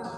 Hey,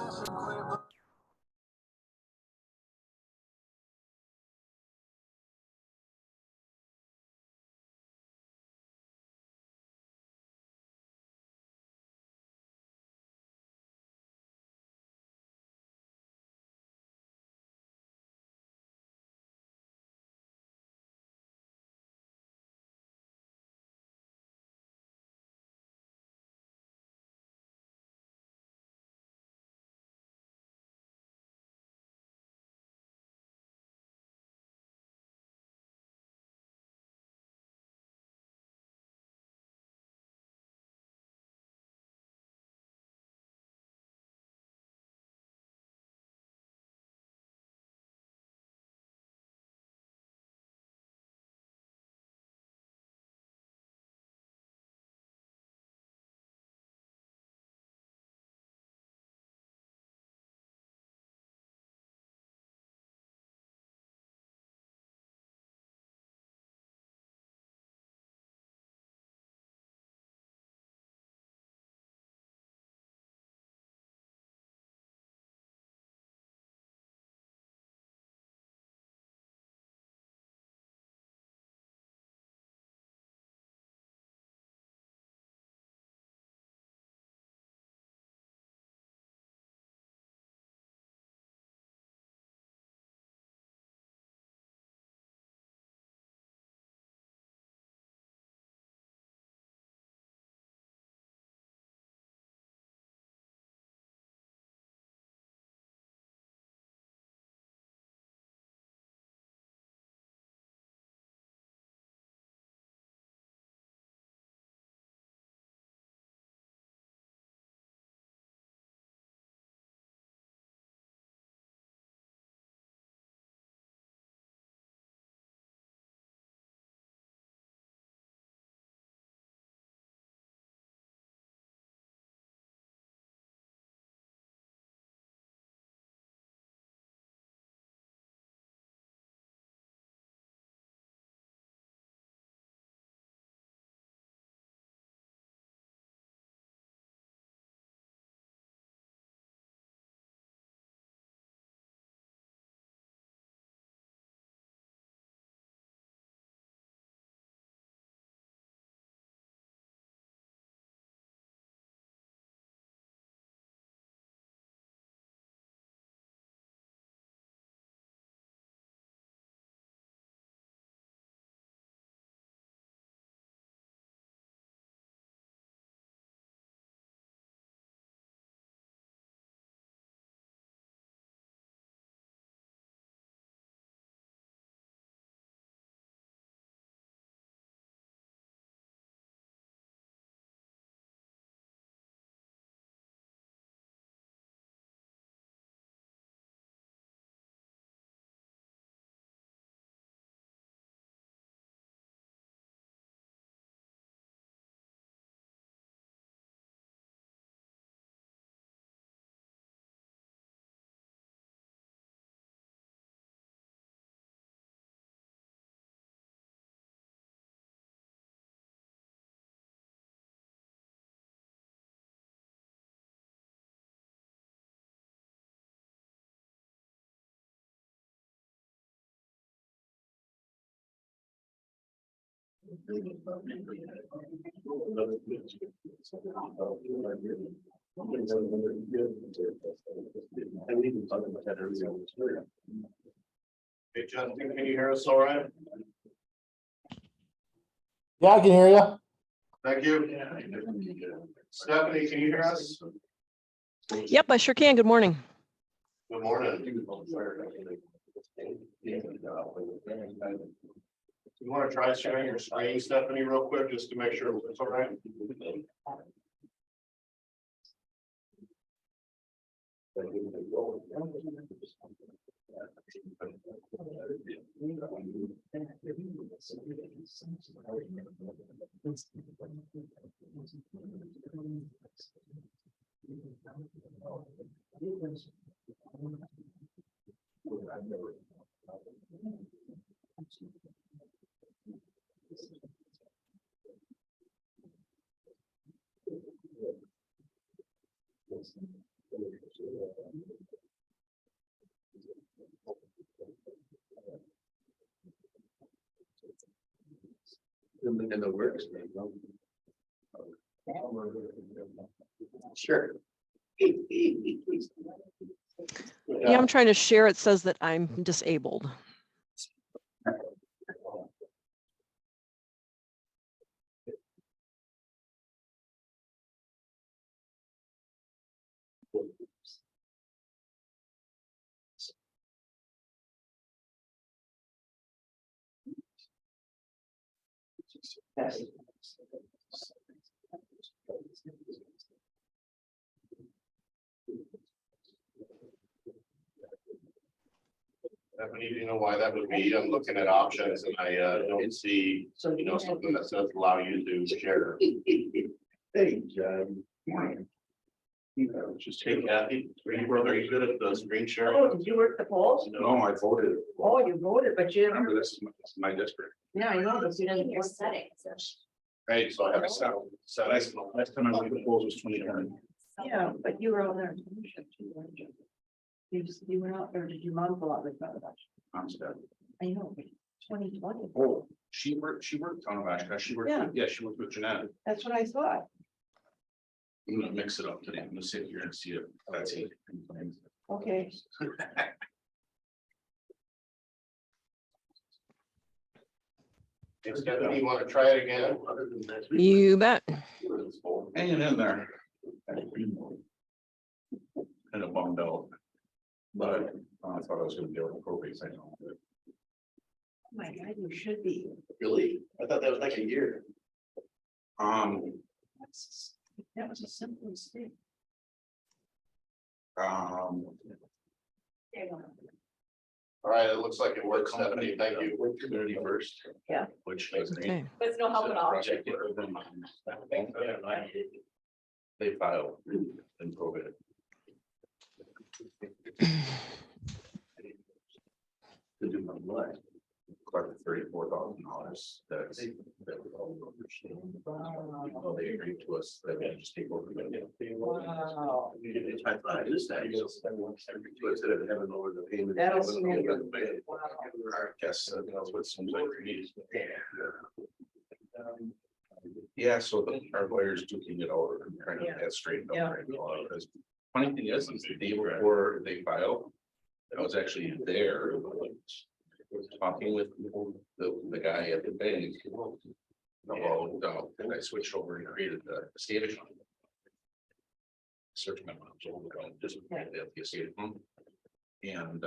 Justin, can you hear us all right? Yeah, I can hear you. Thank you. Stephanie, can you hear us? Yep, I sure can. Good morning. Good morning. You want to try sharing your screen, Stephanie, real quick, just to make sure it's all right? In the works. Sure. Yeah, I'm trying to share. It says that I'm disabled. I don't even know why that would be. I'm looking at options and I don't see, something that says allow you to share. Hey, John. Morning. Just hey, Kathy, are you good at the screen sharing? Oh, did you work the polls? No, I voted. Oh, you voted, but you, Remember, this is my district. yeah, I know, but you didn't. Your settings. Right, so I have a set. Last time I went to the polls was 2020. Yeah, but you were on there. You went out there, did your mom go out with that? I'm sad. I know, 2020, Oh, she worked on Alaska. She worked, Yeah. she worked with Jeanette. that's what I thought. I'm gonna mix it up today. I'm gonna sit here and see it. That's it. Okay, Stephanie, you wanna try it again? You bet. Hanging in there. Kind of bummed out. But I thought I was gonna be able to probate. oh my God, you should be. Really? I thought that was like a year. That was a simple mistake. All right, it looks like it works, Stephanie. Thank you. Community first. Yeah. Which is. Okay. But it's no help at all. They filed and probate. To do my life. Quite $34,000. That's. Well, they agreed to us that we just take over. Wow. I thought it is that. That'll swing you. I guess that's what seems like we need. Yeah, so our lawyers duking it over and trying to get that straightened out. Yeah. Right now, because funny thing is the day before they filed, I was actually there. Talking with the guy at the bank. Well, and I switched over and created the estate account. Search my mom's old account, just the estate account. And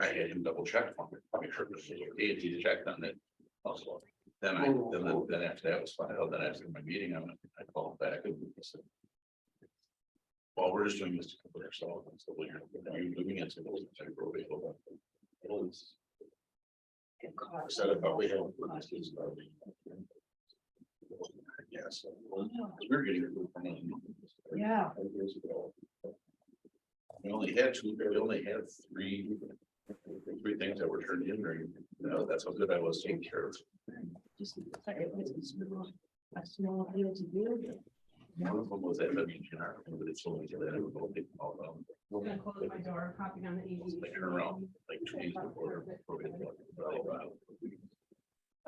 I had him double check for me, make sure it was okay, if he checked on it. Also, then after that was filed, then after my meeting, I called back and he said, well, we're just doing this to cover ourselves. And so you're moving into those probate. Said it probably helped. Yes. We're getting it from them. Yeah. We only had three things that were turned in during, that's how good I was taking care of. Just, it was a small deal to do. One of them was at WGR, but it's only that I would go take all of them. I'm gonna close my door, hopping on the AV. They turn around like 2 days before.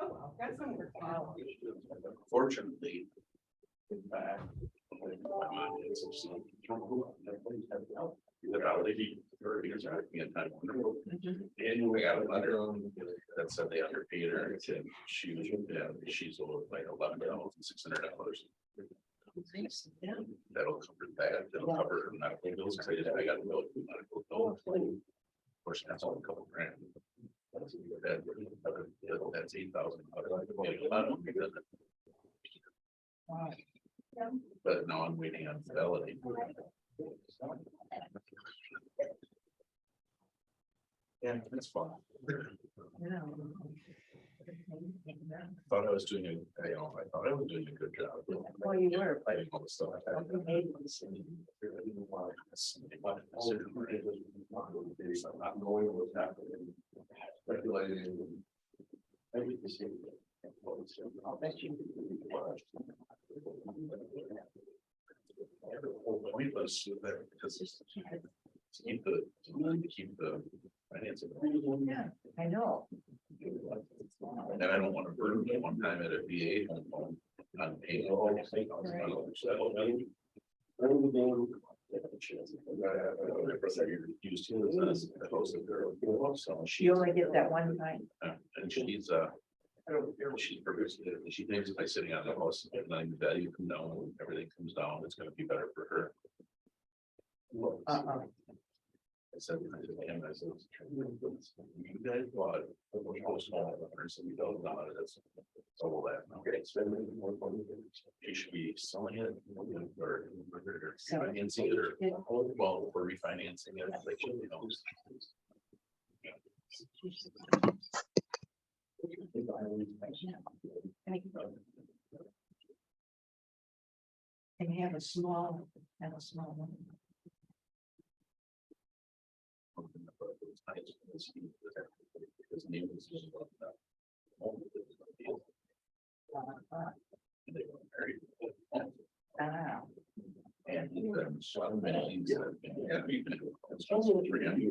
Oh, well, that's some work. Fortunately. And we got a letter that said they underpaid her and she's owed like $11,600. That'll cover that, that'll cover her medical bills, because I got a bill for medical bills. Of course, that's all a couple grand. That's $8,000. But now I'm waiting on fidelity. Yeah, that's fun. Thought I was doing I thought I was doing a good job. Well, you were, but. All the stuff I had. Not knowing what's happening. Speculating. I'll bet you. pointless with that because it's to keep the financing. Yeah, I know. And I don't want to burn it one time at a VA home on paying. Used to as a host of their own, so You only get that one time. and she purposely, she thinks by sitting on the house and letting the value come down, everything comes down, it's gonna be better for her. I said, I said, you guys bought a house home, $170,000, that's all that, okay, spending more money. You should be selling it or financing it, or well, or refinancing it, like, you know. And have a small one. His name was. And they were married. Ah. And he's been so many things that have been happy. It's also for him. You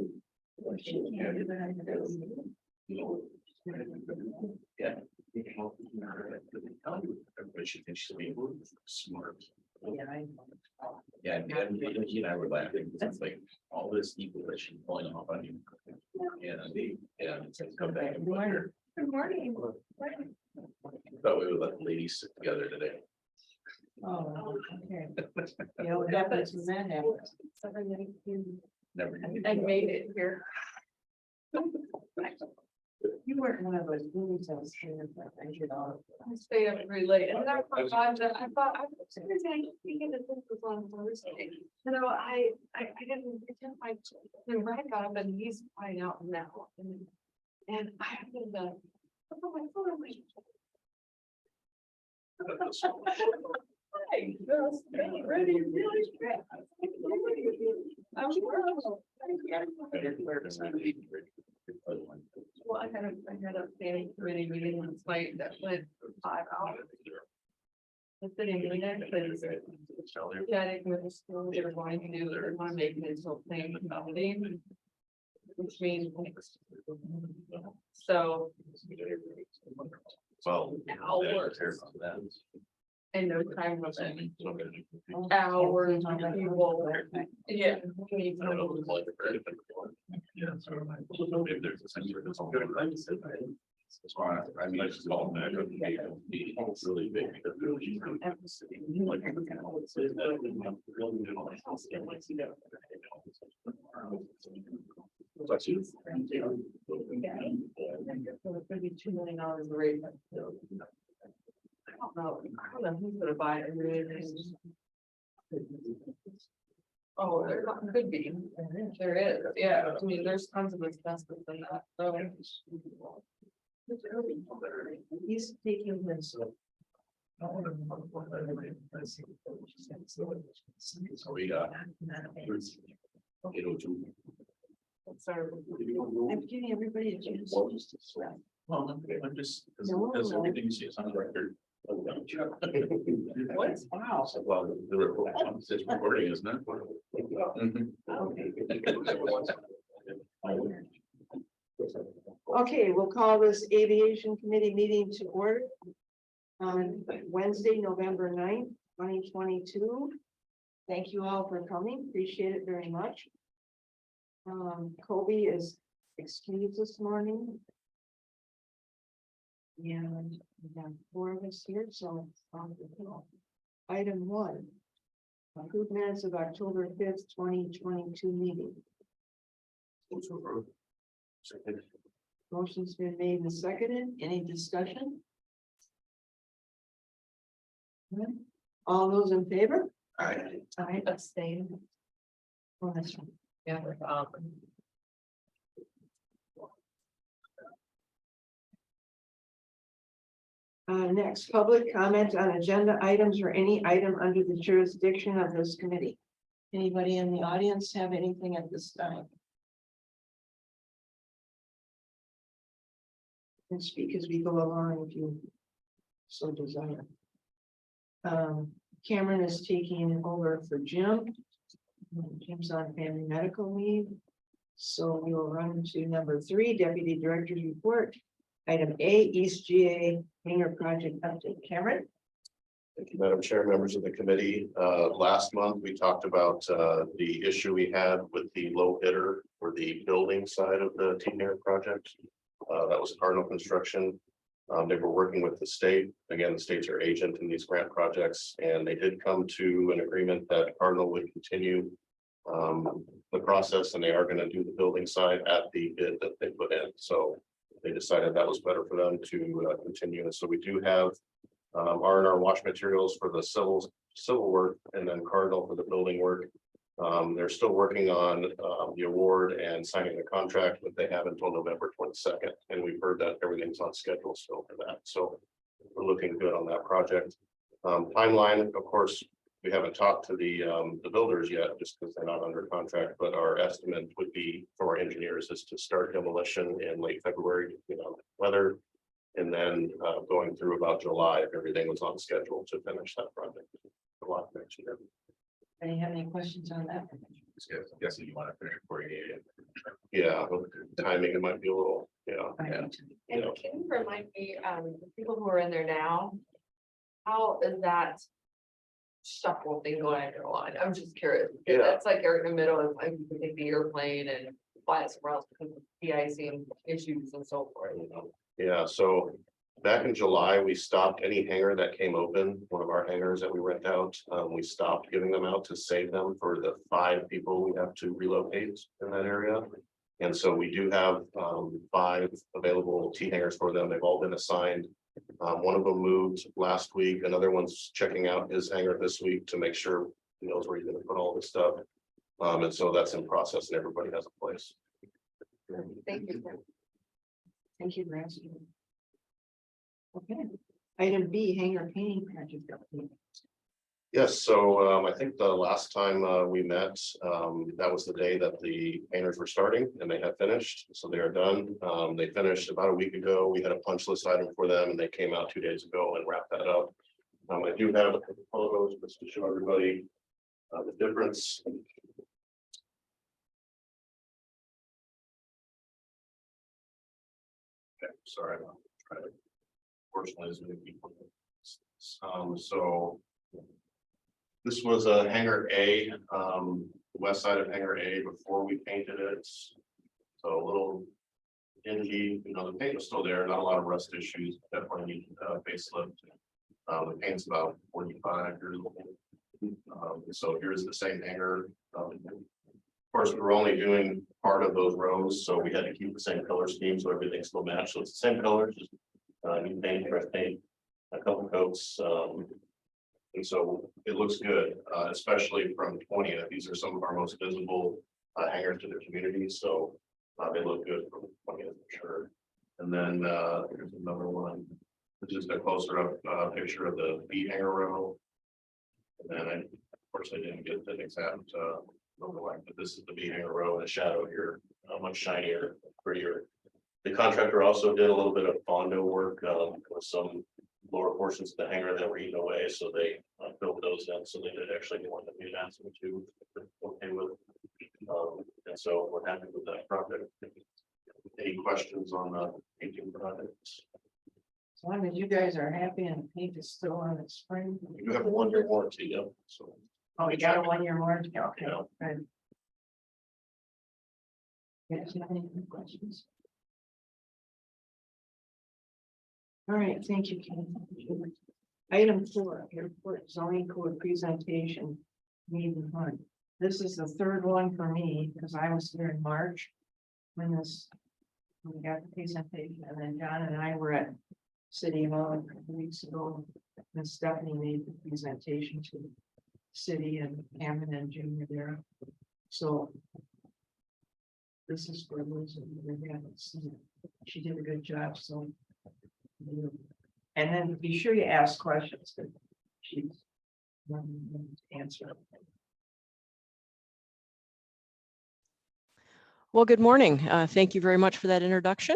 know. Yeah. Everybody should think she's being smart. Yeah, I Yeah, and he and I were laughing, it's like all this evil that she's pulling off on you. And it's like, come back and wonder. Good morning. Thought we would let the ladies sit together today. Oh, okay. Yeah, what happens when that happens? Never. I made it here. You weren't one of those movies I was here, but I did all. I stayed up really late and I forgot that I thought I was thinking that this was on Thursday. You know, I didn't pretend the red got up and he's flying out now. And I have been oh my phone. Hi, girls, ready, really quick. I'm well, I had a planning committee meeting last night that went for 5 hours. I sitting doing that because chatting with the school, they're going to do, they're going to make it into a plan committee. Which means. So. Well. Hours. That. And no time limit. Hours, people, yeah. we need I don't know, to- it's like a very different one. Yeah, so maybe there's a sense of it's all good. That's why, I mean, it's all that it's really big because. Like, Bless you. So it's gonna be $2 million a rate. I don't know who's gonna buy it. Oh, there could be, there is, yeah, I mean, there's tons of asbestos in that, so. He's taking this. So we got. 802. Sorry. I'm giving everybody a chance. Well, I'm just, because everything you see is on the record. What? Wow. Well, the report, it's recording, isn't it? Okay, we'll call this Aviation Committee meeting to order on Wednesday, November 9th, 2022. Thank you all for coming. Appreciate it very much. Kobe is excused this morning. And we have 4 of us here, so it's on the hill. Item 1. Approved minutes of October 5th, 2022 meeting. Motion's been made and seconded. Any discussion? None? All those in favor? I, I Abstain. Oh, that's right. Yeah. Next, public comment on agenda items or any item under the jurisdiction of this committee. Anybody in the audience have anything at this time? And speak as we go along if you so desire. Cameron is taking over for Jim. Jim's on family medical leave. So we will run to number 3, Deputy Director's Report. Item A, East GA Hangar Project Update. Cameron? Thank you, Madam Chair, members of the committee. Last month, we talked about the issue we had with the low bidder for the building side of the T-Air project. That was Cardinal Construction. They were working with the state. Again, the states are agent in these grant projects, and they did come to an agreement that Cardinal would continue the process, and they are going to do the building side at the bid that they put in. So they decided that was better for them to continue. And so we do have R&R wash materials for the civil work, and then Cardinal for the building work. They're still working on the award and signing the contract, but they have until November 22nd. And we've heard that everything's on schedule still for that. So we're looking good on that project. Timeline, of course, we haven't talked to the builders yet, just because they're not under contract, but our estimate would be for our engineers is to start demolition in late February, weather. And then going through about July, if everything was on schedule to finish that project. A lot next year. Do you have any questions on that? Guessing you want to finish before you. Yeah, timing, it might be a little, And can you remind me, the people who are in there now, how is that shuffle thing going on? I'm just curious. Yeah. That's like you're in the middle of, like, you can take the airplane and fly it somewhere else because of de-icing issues and so forth. Yeah, so back in July, we stopped any hangar that came open, one of our hangars that we rent out. We stopped giving them out to save them for the 5 people we have to relocate in that area. And so we do have 5 available T hangars for them. They've all been assigned. One of them moved last week. Another one's checking out his hangar this week to make sure he knows where he's gonna put all this stuff. And so that's in process and everybody has a place. Thank you. Thank you for asking. Okay. Item B, hangar painting project update. Yes, so I think the last time we met, that was the day that the painters were starting and they had finished, so they are done. They finished about a week ago. We had a punch list item for them and they came out 2 days ago and wrapped that up. I do have a couple photos just to show everybody the difference. Okay, sorry, I'm trying to fortunately as many people. So this was a hangar A, the west side of hangar A before we painted it. So a little dingy, the paint was still there, not a lot of rust issues, definitely need facelift. The paint's about 45 years old. So here's the same hangar. Of course, we were only doing part of those rows, so we had to keep the same color scheme, so everything still matched. So it's the same color, just new paint, fresh paint, a couple coats. And so it looks good, especially from 20th. These are some of our most visible hangars to the community. So they look good from 20th for sure. And then here's another one. It's just a closer up picture of the B hangar row. And then of course I didn't get the exact lookalike, but this is the B hangar row in the shadow here, much shinier, prettier. The contractor also did a little bit of Fondo work with some lower portions of the hangar that were eaten away, so they built those in, so they did actually get one that we asked them to okay with. And so we're happy with that project. Any questions on the painting project? As long as you guys are happy and the paint is still on its spring. You have a 1-year warranty, yeah, so. Oh, you got a 1-year warranty, okay. Yeah. Good. You guys have any questions? All right, thank you, Ken. Item 4, airport zoning code presentation. Meeting 1. This is the 3rd one for me because I was here in March when we got the presentation, and then John and I were at City Hall a couple weeks ago. And Stephanie made the presentation to the city, and Cameron and Jim were there. So this is for those of you that haven't seen it. She did a good job, so. And then be sure you ask questions that she's answer. Well, good morning. Thank you very much for that introduction.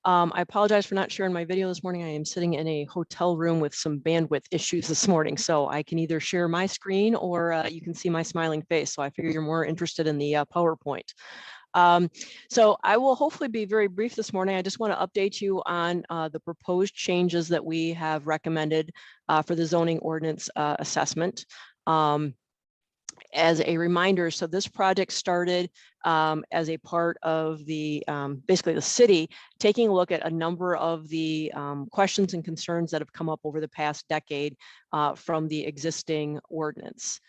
I apologize for not sharing my video this morning. I am sitting in a hotel room with some bandwidth issues this morning, so I can either share my screen or you can see my smiling face. So I figure you're more interested in the PowerPoint. So I will hopefully be very brief this morning. I just want to update you on the proposed changes that we have recommended for the zoning ordinance assessment. As a reminder, so this project started as a part of the basically the city taking a look at a number of the questions and concerns that have come up over the past decade from the existing ordinance.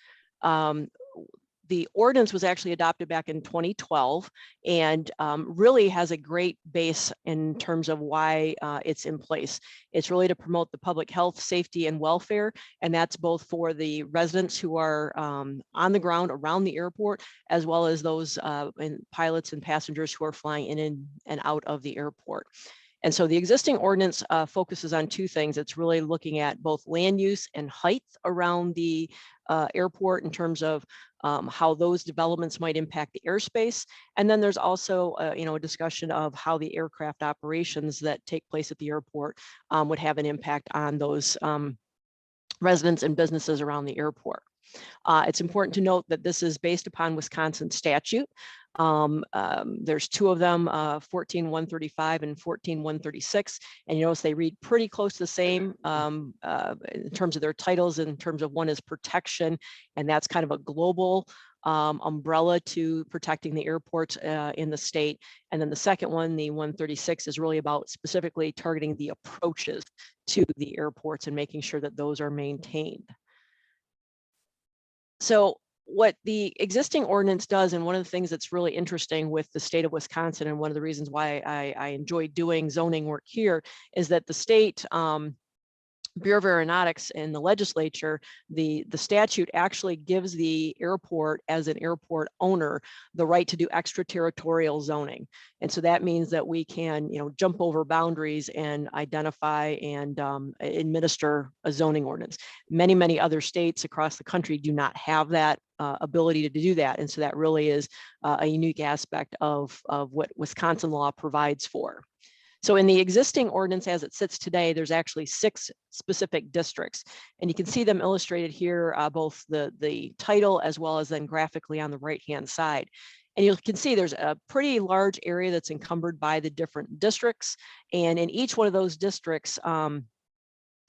The ordinance was actually adopted back in 2012 and really has a great base in terms of why it's in place. It's really to promote the public health, safety, and welfare, and that's both for the residents who are on the ground around the airport, as well as those pilots and passengers who are flying in and out of the airport. And so the existing ordinance focuses on two things. It's really looking at both land use and height around the airport in terms of how those developments might impact the airspace. And then there's also a discussion of how the aircraft operations that take place at the airport would have an impact on those residents and businesses around the airport. It's important to note that this is based upon Wisconsin statute. There's two of them, 14-135 and 14-136, and you notice they read pretty close to the same in terms of their titles, in terms of one is protection, and that's kind of a global umbrella to protecting the airports in the state. And then the second one, the 136, is really about specifically targeting the approaches to the airports and making sure that those are maintained. So what the existing ordinance does, and one of the things that's really interesting with the state of Wisconsin, and one of the reasons why I enjoy doing zoning work here, is that the state Bureau of Aeronautics and the legislature, the statute actually gives the airport, as an airport owner, the right to do extraterritorial zoning. And so that means that we can, jump over boundaries and identify and administer a zoning ordinance. Many, many other states across the country do not have that ability to do that. And so that really is a unique aspect of what Wisconsin law provides for. So in the existing ordinance as it sits today, there's actually 6 specific districts, and you can see them illustrated here, both the title as well as then graphically on the right-hand side. And you can see there's a pretty large area that's encumbered by the different districts. And in each one of those districts,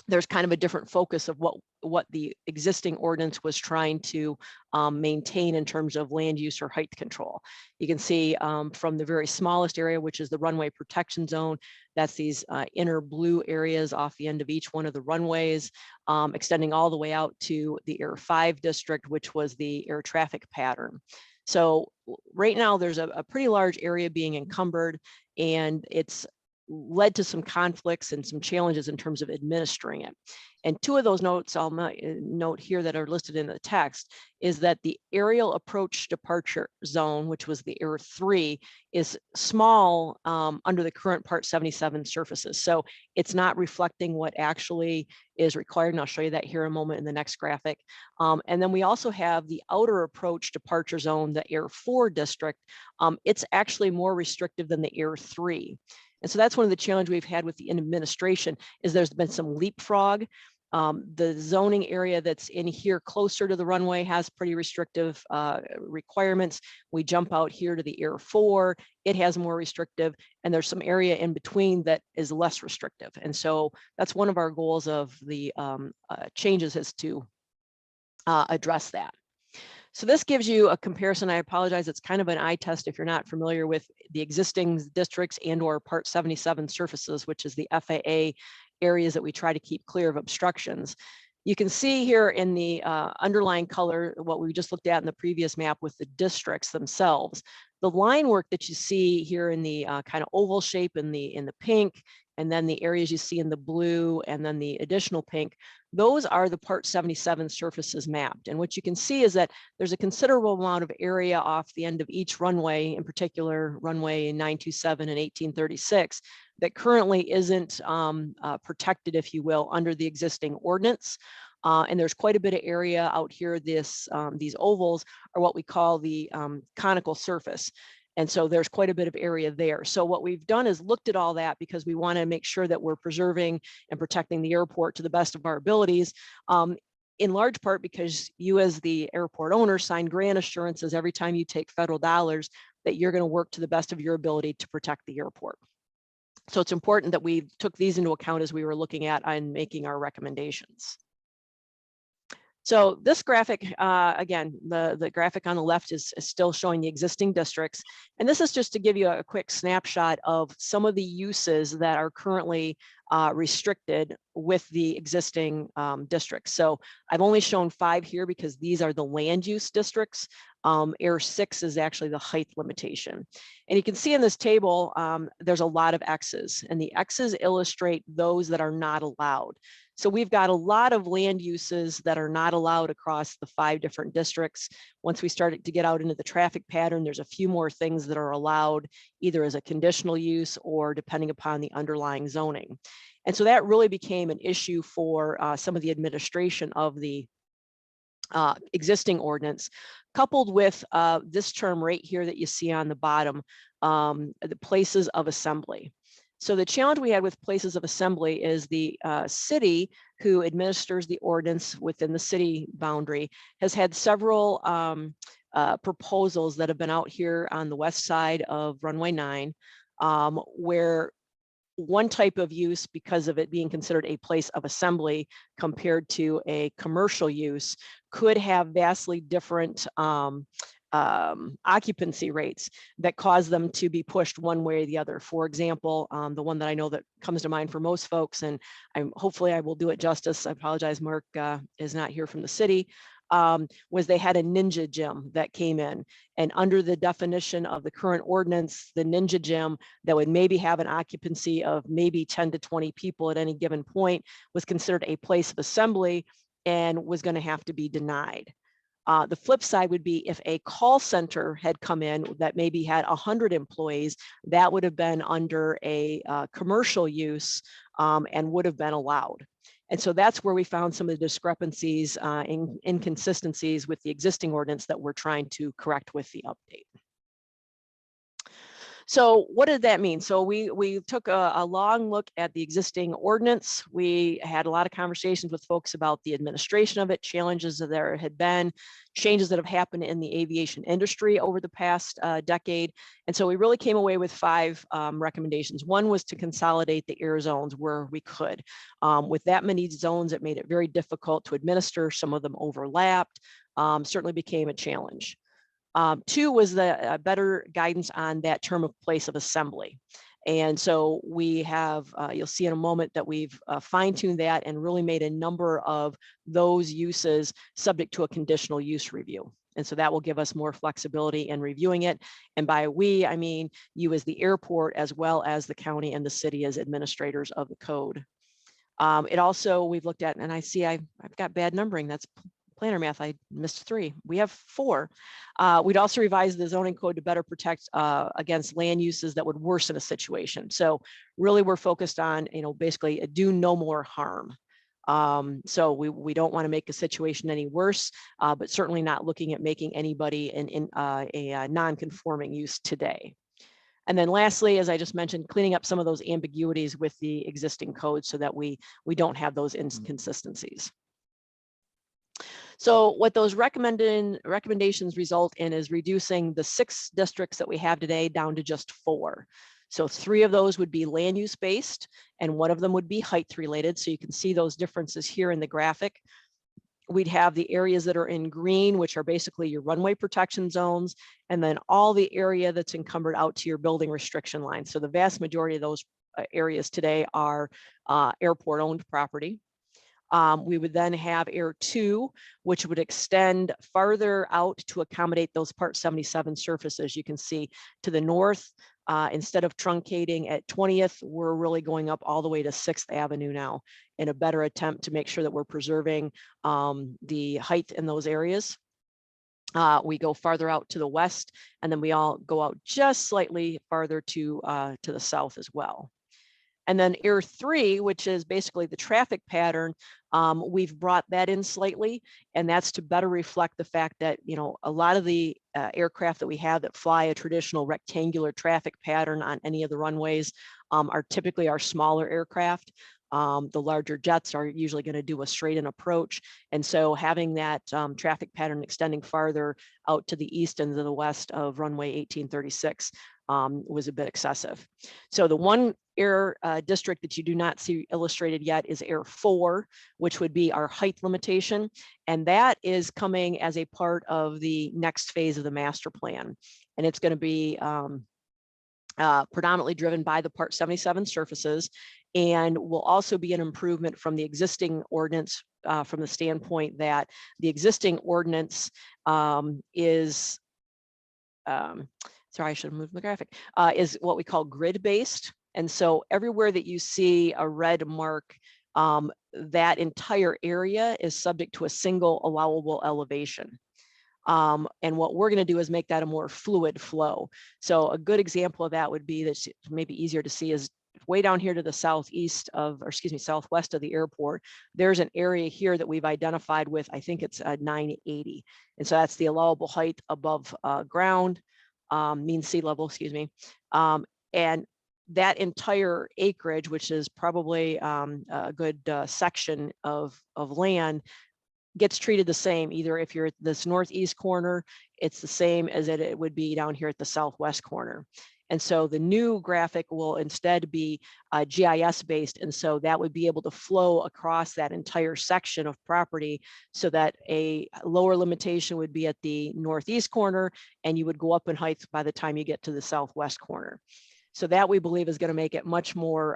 there's kind of a different focus of what the existing ordinance was trying to maintain in terms of land use or height control. You can see from the very smallest area, which is the runway protection zone, that's these inner blue areas off the end of each one of the runways, extending all the way out to the Air 5 district, which was the air traffic pattern. So right now there's a pretty large area being encumbered, and it's led to some conflicts and some challenges in terms of administering it. And 2 of those notes I'll note here that are listed in the text is that the aerial approach departure zone, which was the Air 3, is small under the current Part 77 surfaces. So it's not reflecting what actually is required. And I'll show you that here in a moment in the next graphic. And then we also have the outer approach departure zone, the Air 4 district. It's actually more restrictive than the Air 3. And so that's one of the challenges we've had with the administration, is there's been some leapfrog. The zoning area that's in here closer to the runway has pretty restrictive requirements. We jump out here to the Air 4, it has more restrictive, and there's some area in between that is less restrictive. And so that's one of our goals of the changes, is to address that. So this gives you a comparison. I apologize, it's kind of an eye test if you're not familiar with the existing districts and or Part 77 surfaces, which is the FAA areas that we try to keep clear of obstructions. You can see here in the underlying color what we just looked at in the previous map with the districts themselves. The line work that you see here in the kind of oval shape in the pink, and then the areas you see in the blue, and then the additional pink, those are the Part 77 surfaces mapped. And what you can see is that there's a considerable amount of area off the end of each runway, in particular runway 927 and 1836, that currently isn't protected, if you will, under the existing ordinance. And there's quite a bit of area out here. These ovals are what we call the conical surface. And so there's quite a bit of area there. So what we've done is looked at all that because we want to make sure that we're preserving and protecting the airport to the best of our abilities. In large part because you as the airport owner sign grant assurances every time you take federal dollars that you're going to work to the best of your ability to protect the airport. So it's important that we took these into account as we were looking at and making our recommendations. So this graphic, again, the graphic on the left is still showing the existing districts. And this is just to give you a quick snapshot of some of the uses that are currently restricted with the existing districts. So I've only shown 5 here because these are the land use districts. Air 6 is actually the height limitation. And you can see in this table, there's a lot of X's, and the X's illustrate those that are not allowed. So we've got a lot of land uses that are not allowed across the 5 different districts. Once we started to get out into the traffic pattern, there's a few more things that are allowed either as a conditional use or depending upon the underlying zoning. And so that really became an issue for some of the administration of the existing ordinance, coupled with this term right here that you see on the bottom, the places of assembly. So the challenge we had with places of assembly is the city who administers the ordinance within the city boundary has had several proposals that have been out here on the west side of runway 9, where one type of use, because of it being considered a place of assembly compared to a commercial use, could have vastly different occupancy rates that cause them to be pushed one way or the other. For example, the one that I know that comes to mind for most folks, and hopefully I will do it justice. I apologize, Mark is not here from the city. Was they had a ninja gym that came in, and under the definition of the current ordinance, the ninja gym that would maybe have an occupancy of maybe 10 to 20 people at any given point was considered a place of assembly and was going to have to be denied. The flip side would be if a call center had come in that maybe had 100 employees, that would have been under a commercial use and would have been allowed. And so that's where we found some of the discrepancies and inconsistencies with the existing ordinance that we're trying to correct with the update. So what did that mean? So we took a long look at the existing ordinance. We had a lot of conversations with folks about the administration of it, challenges that there had been, changes that have happened in the aviation industry over the past decade. And so we really came away with 5 recommendations. One was to consolidate the air zones where we could. With that many zones, it made it very difficult to administer. Some of them overlapped, certainly became a challenge. 2 was the better guidance on that term of place of assembly. And so we have, you'll see in a moment that we've fine-tuned that and really made a number of those uses subject to a conditional use review. And so that will give us more flexibility in reviewing it. And by we, I mean you as the airport, as well as the county and the city as administrators of the code. It also, we've looked at, and I see I've got bad numbering, that's planner math, I missed 3. We have 4. We'd also revise the zoning code to better protect against land uses that would worsen a situation. So really we're focused on, basically do no more harm. So we don't want to make a situation any worse, but certainly not looking at making anybody in a non-conforming use today. And then lastly, as I just mentioned, cleaning up some of those ambiguities with the existing code so that we don't have those inconsistencies. So what those recommendations result in is reducing the 6 districts that we have today down to just 4. So 3 of those would be land use based, and 1 of them would be height related. So you can see those differences here in the graphic. We'd have the areas that are in green, which are basically your runway protection zones, and then all the area that's encumbered out to your building restriction line. So the vast majority of those areas today are airport owned property. We would then have Air 2, which would extend farther out to accommodate those Part 77 surfaces. You can see to the north, instead of truncating at 20th, we're really going up all the way to 6th Avenue now in a better attempt to make sure that we're preserving the height in those areas. We go farther out to the west, and then we all go out just slightly farther to the south as well. And then Air 3, which is basically the traffic pattern, we've brought that in slightly, and that's to better reflect the fact that, you know, a lot of the aircraft that we have that fly a traditional rectangular traffic pattern on any of the runways are typically our smaller aircraft. The larger jets are usually going to do a straight in approach. And so having that traffic pattern extending farther out to the east and to the west of runway 1836 was a bit excessive. So the one air district that you do not see illustrated yet is Air 4, which would be our height limitation. And that is coming as a part of the next phase of the master plan. And it's going to be predominantly driven by the Part 77 surfaces, and will also be an improvement from the existing ordinance from the standpoint that the existing ordinance is, sorry, I should have moved the graphic, is what we call grid based. And so everywhere that you see a red mark, that entire area is subject to a single allowable elevation. And what we're going to do is make that a more fluid flow. So a good example of that would be, that's maybe easier to see, is way down here to the southeast of, or excuse me, southwest of the airport. There's an area here that we've identified with, I think it's 980. And so that's the allowable height above ground, mean sea level, excuse me. And that entire acreage, which is probably a good section of land, gets treated the same. Either if you're at this northeast corner, it's the same as it would be down here at the southwest corner. And so the new graphic will instead be GIS based. And so that would be able to flow across that entire section of property, so that a lower limitation would be at the northeast corner, and you would go up in height by the time you get to the southwest corner. So that, we believe, is going to make it much more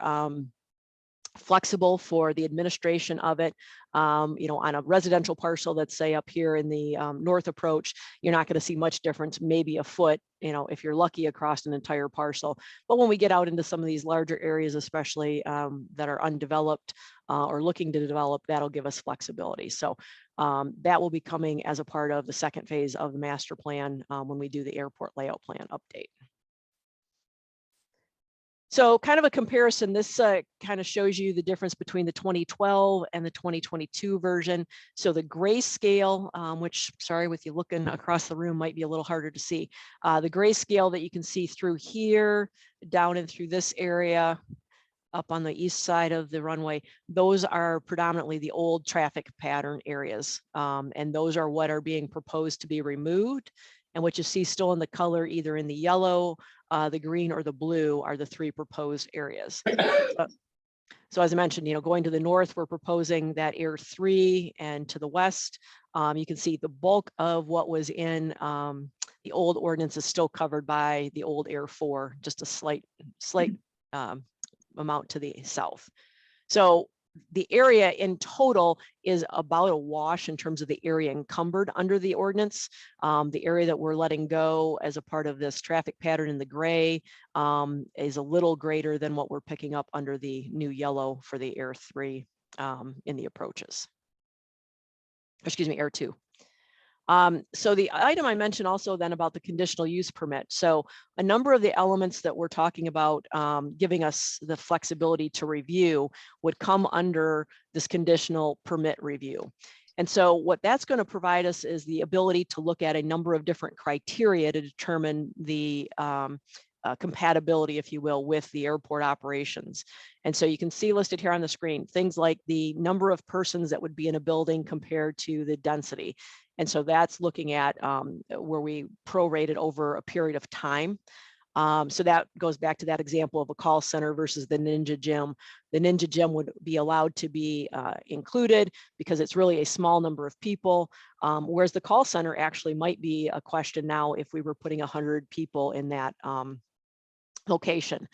flexible for the administration of it. You know, on a residential parcel that's, say, up here in the north approach, you're not going to see much difference, maybe a foot, you know, if you're lucky, across an entire parcel. But when we get out into some of these larger areas, especially that are undeveloped or looking to develop, that'll give us flexibility. So that will be coming as a part of the second phase of the master plan when we do the airport layout plan update. So kind of a comparison, this kind of shows you the difference between the 2012 and the 2022 version. So the grayscale, which, sorry, with you looking across the room might be a little harder to see. The grayscale that you can see through here, down and through this area, up on the east side of the runway, those are predominantly the old traffic pattern areas. And those are what are being proposed to be removed. And what you see still in the color, either in the yellow, the green, or the blue, are the three proposed areas. So as I mentioned, you know, going to the north, we're proposing that Air 3, and to the west, you can see the bulk of what was in the old ordinance is still covered by the old Air 4, just a slight amount to the south. So the area in total is about a wash in terms of the area encumbered under the ordinance. The area that we're letting go as a part of this traffic pattern in the gray is a little greater than what we're picking up under the new yellow for the Air 3 in the approaches. Excuse me, Air 2. So the item I mentioned also then about the conditional use permit. So a number of the elements that we're talking about giving us the flexibility to review would come under this conditional permit review. And so what that's going to provide us is the ability to look at a number of different criteria to determine the compatibility, if you will, with the airport operations. And so you can see listed here on the screen, things like the number of persons that would be in a building compared to the density. And so that's looking at where we prorated over a period of time. So that goes back to that example of a call center versus the Ninja Gym. The Ninja Gym would be allowed to be included because it's really a small number of people, whereas the call center actually might be a question now if we were putting 100 people in that location.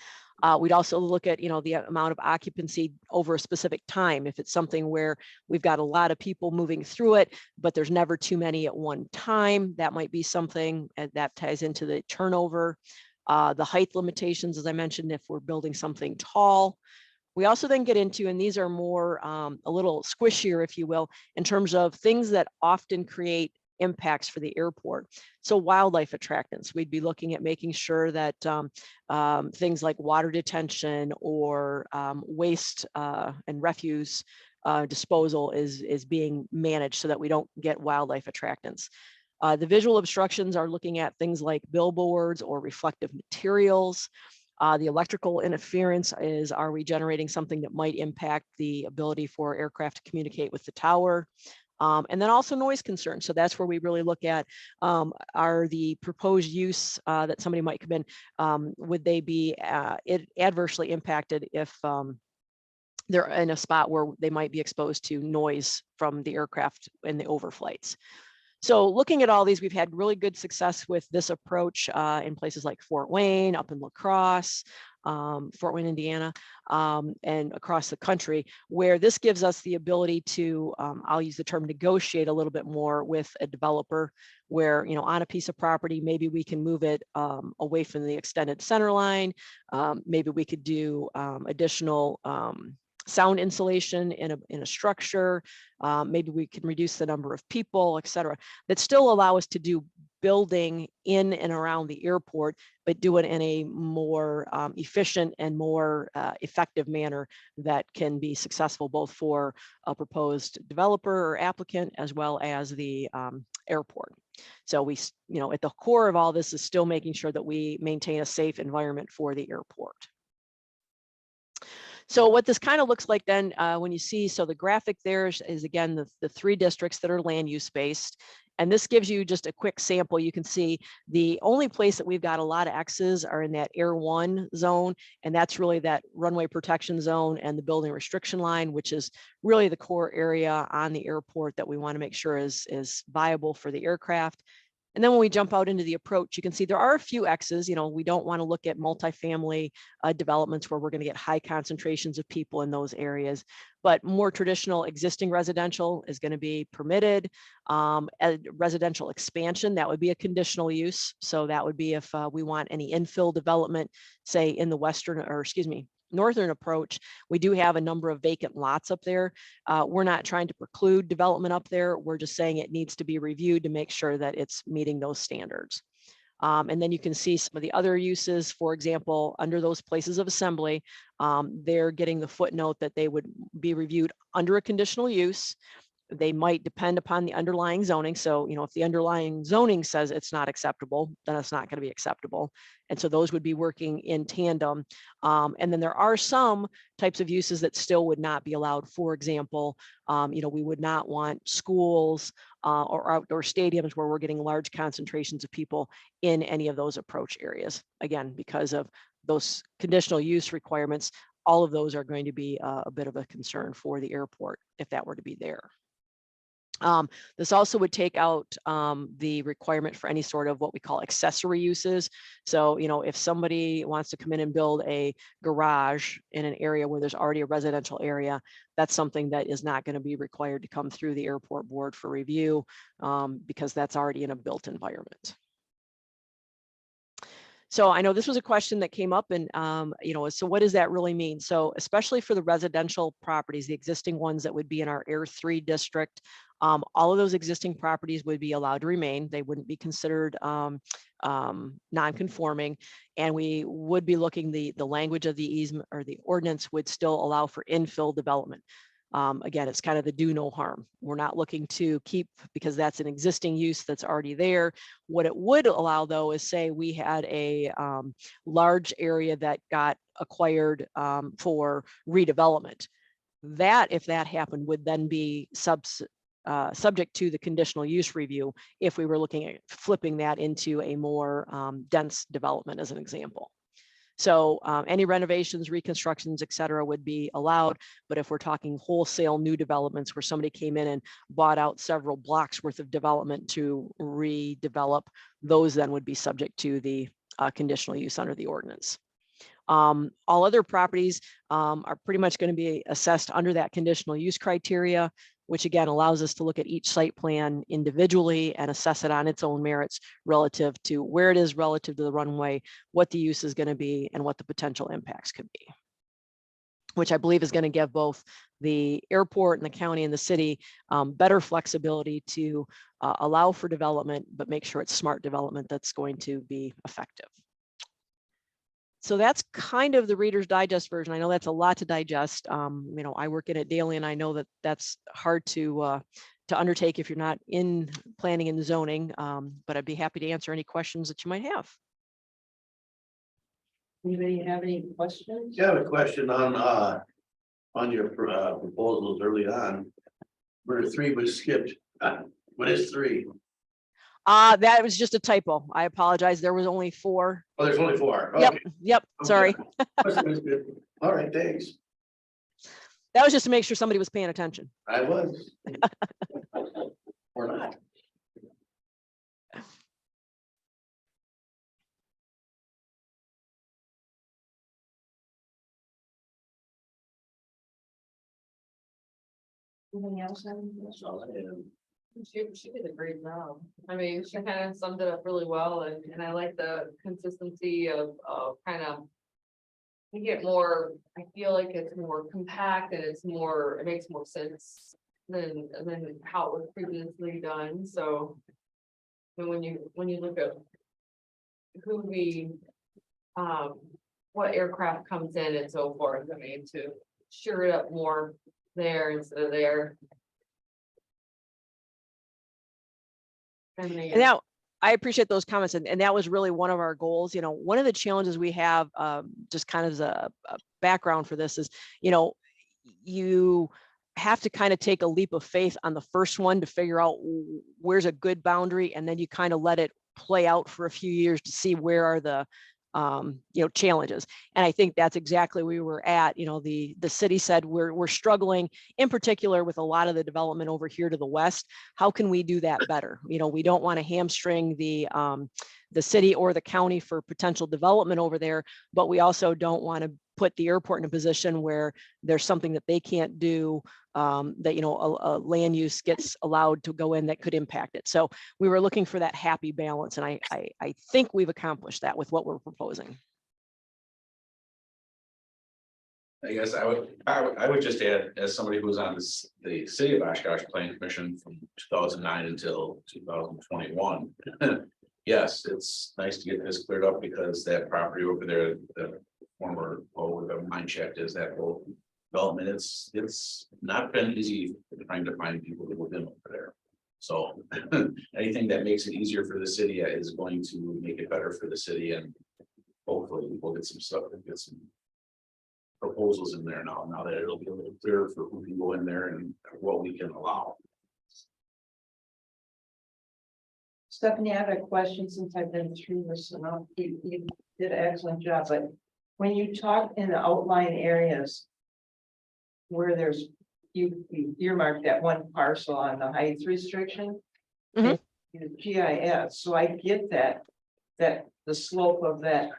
We'd also look at, you know, the amount of occupancy over a specific time. If it's something where we've got a lot of people moving through it, but there's never too many at one time, that might be something that ties into the turnover. The height limitations, as I mentioned, if we're building something tall. We also then get into, and these are more a little squishier, if you will, in terms of things that often create impacts for the airport. So wildlife attractants, we'd be looking at making sure that things like water detention or waste and refuse disposal is being managed so that we don't get wildlife attractants. The visual obstructions are looking at things like billboards or reflective materials. The electrical interference is, are we generating something that might impact the ability for aircraft to communicate with the tower? And then also noise concerns. So that's where we really look at, are the proposed use that somebody might come in, would they be adversely impacted if they're in a spot where they might be exposed to noise from the aircraft in the overflights. So looking at all these, we've had really good success with this approach in places like Fort Wayne, up in La Crosse, Fort Wayne, Indiana, and across the country, where this gives us the ability to, I'll use the term negotiate a little bit more with a developer, where, you know, on a piece of property, maybe we can move it away from the extended center line. Maybe we could do additional sound insulation in a structure. Maybe we can reduce the number of people, et cetera, that still allow us to do building in and around the airport, but do it in a more efficient and more effective manner that can be successful both for a proposed developer or applicant as well as the airport. So we, you know, at the core of all this is still making sure that we maintain a safe environment for the airport. So what this kind of looks like then when you see, so the graphic there is again, the 3 districts that are land use based. And this gives you just a quick sample. You can see the only place that we've got a lot of X's are in that Air 1 zone. And that's really that runway protection zone and the building restriction line, which is really the core area on the airport that we want to make sure is viable for the aircraft. And then when we jump out into the approach, you can see there are a few X's. You know, we don't want to look at multifamily developments where we're going to get high concentrations of people in those areas, but more traditional existing residential is going to be permitted. Residential expansion, that would be a conditional use. So that would be if we want any infill development, say in the western, or excuse me, northern approach. We do have a number of vacant lots up there. We're not trying to preclude development up there. We're just saying it needs to be reviewed to make sure that it's meeting those standards. And then you can see some of the other uses, for example, under those places of assembly, they're getting the footnote that they would be reviewed under a conditional use. They might depend upon the underlying zoning. So, you know, if the underlying zoning says it's not acceptable, then it's not going to be acceptable. And so those would be working in tandem. And then there are some types of uses that still would not be allowed. For example, you know, we would not want schools or outdoor stadiums where we're getting large concentrations of people in any of those approach areas. Again, because of those conditional use requirements, all of those are going to be a bit of a concern for the airport if that were to be there. This also would take out the requirement for any sort of what we call accessory uses. So, you know, if somebody wants to come in and build a garage in an area where there's already a residential area, that's something that is not going to be required to come through the airport board for review because that's already in a built environment. So I know this was a question that came up and, you know, so what does that really mean? So especially for the residential properties, the existing ones that would be in our Air 3 district, all of those existing properties would be allowed to remain. They wouldn't be considered non-conforming. And we would be looking, the language of the easement or the ordinance would still allow for infill development. Again, it's kind of the do no harm. We're not looking to keep, because that's an existing use that's already there. What it would allow though is say we had a large area that got acquired for redevelopment. That, if that happened, would then be subject to the conditional use review if we were looking at flipping that into a more dense development as an example. So any renovations, reconstructions, et cetera, would be allowed. But if we're talking wholesale new developments where somebody came in and bought out several blocks worth of development to redevelop, those then would be subject to the conditional use under the ordinance. All other properties are pretty much going to be assessed under that conditional use criteria, which again allows us to look at each site plan individually and assess it on its own merits relative to where it is relative to the runway, what the use is going to be, and what the potential impacts could be. which I believe is going to give both the airport and the county and the city better flexibility to allow for development, but make sure it's smart development that's going to be effective. So that's kind of the Reader's Digest version. I know that's a lot to digest. You know, I work in it daily, and I know that that's hard to undertake if you're not in planning and zoning, but I'd be happy to answer any questions that you might have. Anybody have any questions? Yeah, I have a question on your proposals early on. Where 3 was skipped. What is 3? That was just a typo. I apologize. There was only 4. Oh, there's only 4. Yep, Okay. yep, sorry. That's good. All right, thanks. That was just to make sure somebody was paying attention. I was. Or not. Anything else? That's all I have. She did a great job. I mean, she kind of summed it up really well, and I like the consistency of kind of. You get more, I feel like it's more compact and it makes more sense than how it was previously done, so. And when you look at who what aircraft comes in and so forth, I mean, to sure it up more there instead of there. And now I appreciate those comments, and that was really one of our goals. You know, one of the challenges we have, just kind of as a background for this is, you know, you have to kind of take a leap of faith on the first one to figure out where's a good boundary, and then you kind of let it play out for a few years to see where are the you know, challenges. And I think that's exactly where we were at. You know, the city said we're struggling in particular with a lot of the development over here to the west. How can we do that better? You know, we don't want to hamstring the city or the county for potential development over there, but we also don't want to put the airport in a position where there's something that they can't do, that, you know, a land use gets allowed to go in that could impact it. So we were looking for that happy balance, and I think we've accomplished that with what we're proposing. I guess I would just add, as somebody who was on the city of Oshkosh Planning Commission from 2009 until 2021. Yes, it's nice to get this cleared up, because that property over there, the former, where the mine shaft is, that whole development, it's not been easy trying to find people to live in over there. So anything that makes it easier for the city is going to make it better for the city, and hopefully we'll get some stuff and get some proposals in there now that it'll be a little clearer for who can go in there and what we can allow. Stephanie, I have a question since I've been through this enough. You did an excellent job, but when you talk in the outlying areas where there's, you earmarked that one parcel on the height restriction. Mhm. The GIS, so I get that the slope of that,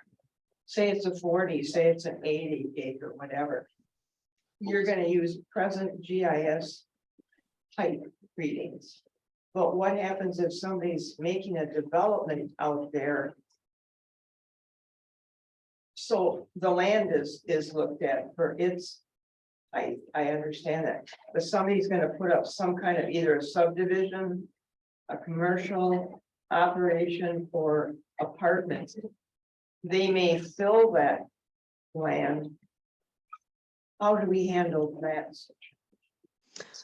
say it's a 40, say it's an 80 acre, whatever. You're gonna use present GIS type readings. But what happens if somebody's making a development out there? So the land is looked at for its, I understand that, but somebody's gonna put up some kind of either a subdivision, a commercial operation, or apartments. They may fill that land. How do we handle that?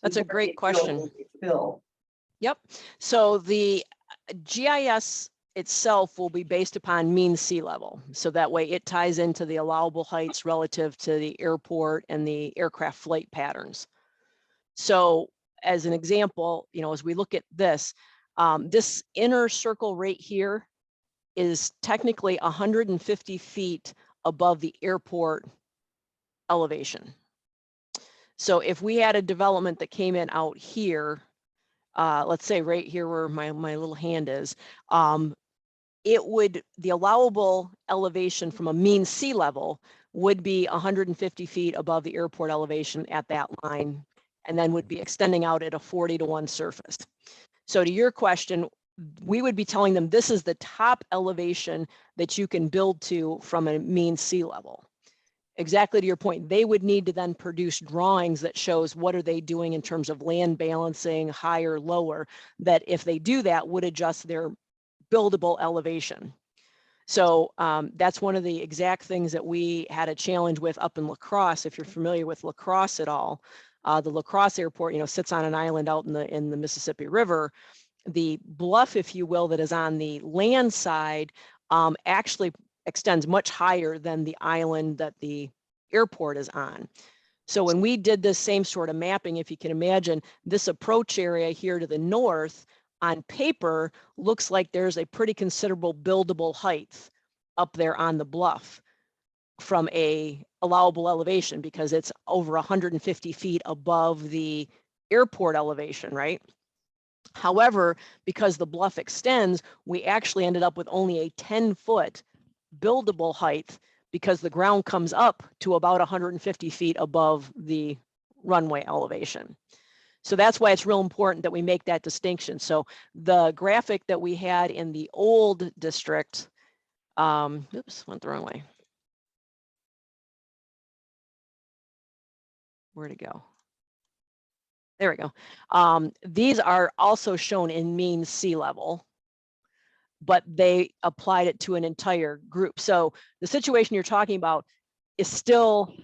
That's a great question. Fill. Yep. So the GIS itself will be based upon mean sea level. So that way it ties into the allowable heights relative to the airport and the aircraft flight patterns. So as an example, you know, as we look at this, this inner circle right here is technically 150 feet above the airport elevation. So if we had a development that came in out here, let's say right here where my little hand is, the allowable elevation from a mean sea level would be 150 feet above the airport elevation at that line, and then would be extending out at a 40-to-1 surface. So to your question, we would be telling them this is the top elevation that you can build to from a mean sea level. exactly to your point, they would need to then produce drawings that shows what are they doing in terms of land balancing, higher, lower, that if they do that would adjust their buildable elevation. So that's one of the exact things that we had a challenge with up in La Crosse. If you're familiar with La Crosse at all, the La Crosse airport, you know, sits on an island out in the Mississippi River. The bluff, if you will, that is on the land side actually extends much higher than the island that the airport is on. So when we did this same sort of mapping, if you can imagine, this approach area here to the north on paper looks like there's a pretty considerable buildable height up there on the bluff from a allowable elevation, because it's over 150 feet above the airport elevation, right? However, because the bluff extends, we actually ended up with only a 10-foot buildable height, because the ground comes up to about 150 feet above the runway elevation. So that's why it's real important that we make that distinction. So the graphic that we had in the old district, oops, went the wrong way. Where'd it go? There we go. These are also shown in mean sea level, but they applied it to an entire group. So the situation you're talking about is still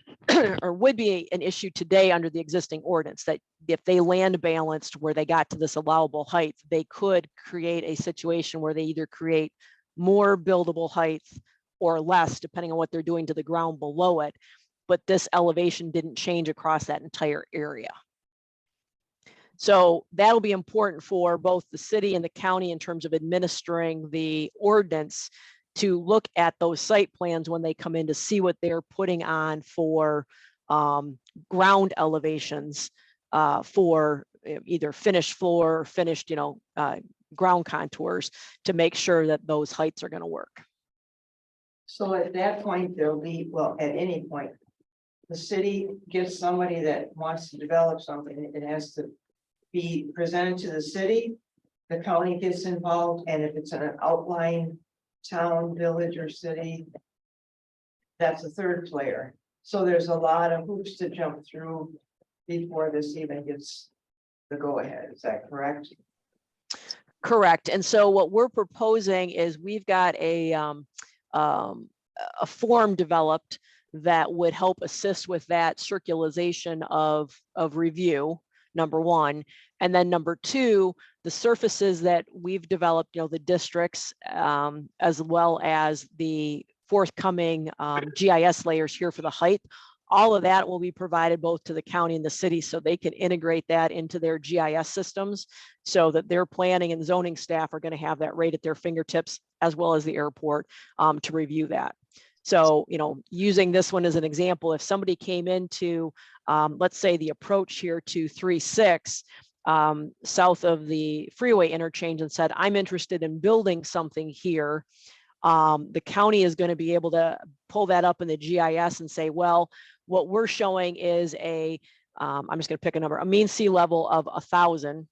or would be an issue today under the existing ordinance, that if they land balanced where they got to this allowable height, they could create a situation where they either create more buildable height or less, depending on what they're doing to the ground below it. But this elevation didn't change across that entire area. So that'll be important for both the city and the county in terms of administering the ordinance, to look at those site plans when they come in to see what they're putting on for ground elevations for either finished floor or finished, ground contours, to make sure that those heights are going to work. So at that point, there'll be, well, at any point, the city gets somebody that wants to develop something, it has to be presented to the city, the county gets involved, and if it's an outlying town, village, or city, that's a third player. So there's a lot of hoops to jump through before this even gets the go-ahead. Is that correct? Correct. And so what we're proposing is we've got a form developed that would help assist with that circularization of review, number one. And then number two, the surfaces that we've developed, the districts, as well as the forthcoming GIS layers here for the height, all of that will be provided both to the county and the city, so they can integrate that into their GIS systems, so that their planning and zoning staff are going to have that right at their fingertips, as well as the airport, to review that. So, using this one as an example, if somebody came into, let's say, the approach here to 3-6, south of the freeway interchange, and said, I'm interested in building something here, the county is going to be able to pull that up in the GIS and say, well, what we're showing is I'm just going to pick a number, a mean sea level of 1,000.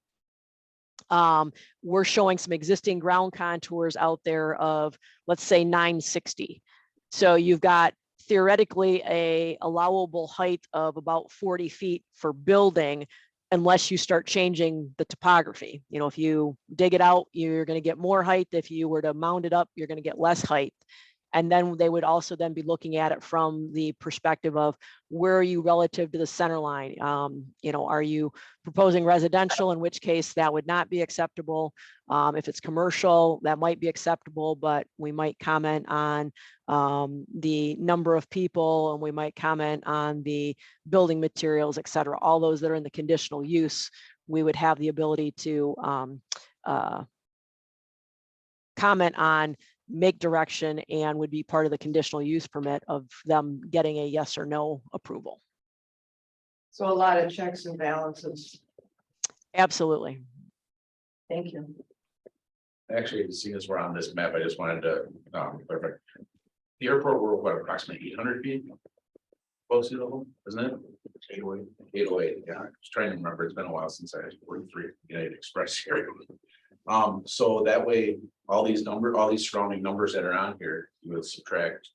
We're showing some existing ground contours out there of, let's say, 960. So you've got theoretically a allowable height of about 40 feet for building, unless you start changing the topography. If you dig it out, you're going to get more height. If you were to mound it up, you're going to get less height. And then they would also then be looking at it from the perspective of, where are you relative to the center line? Are you proposing residential, in which case that would not be acceptable. If it's commercial, that might be acceptable, but we might comment on the number of people, and we might comment on the building materials, et cetera. All those that are in the conditional use, we would have the ability to comment on, make direction, and would be part of the conditional use permit of them getting a yes or no approval. So a lot of checks and balances. Absolutely. Thank you. Actually, seeing as we're on this map, I just wanted to clarify. The airport, we're what, approximately 800 feet below sea level, isn't it? 808. 808. Yeah, I was trying to remember. It's been a while since I worked for United Express here. So that way, all these surrounding numbers that are on here, you would subtract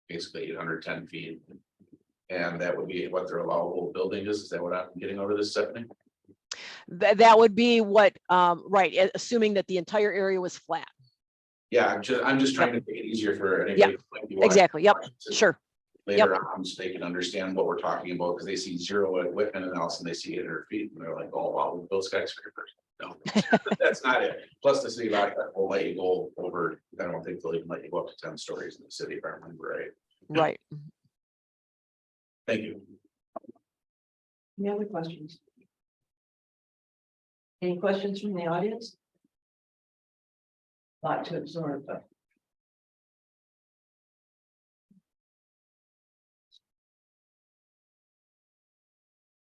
basically 810 feet. And that would be what their allowable building is that what I'm getting over this, Stephanie? That would be what, right, assuming that the entire area was flat. Yeah, I'm just trying to make it easier for anybody. like you want Exactly. Yep. to Sure. Later on, so they can understand what we're talking about, because they see 0 at Whitman and all of a sudden they see 800 feet and they're like, oh, wow, those skyscrapers. No, that's not it. Plus the city lot will let you go over, I don't think they'll even let you go up to 10 stories in the city, if I remember right. Right. Thank you. Any other questions? Any questions from the audience? Lot to absorb, but.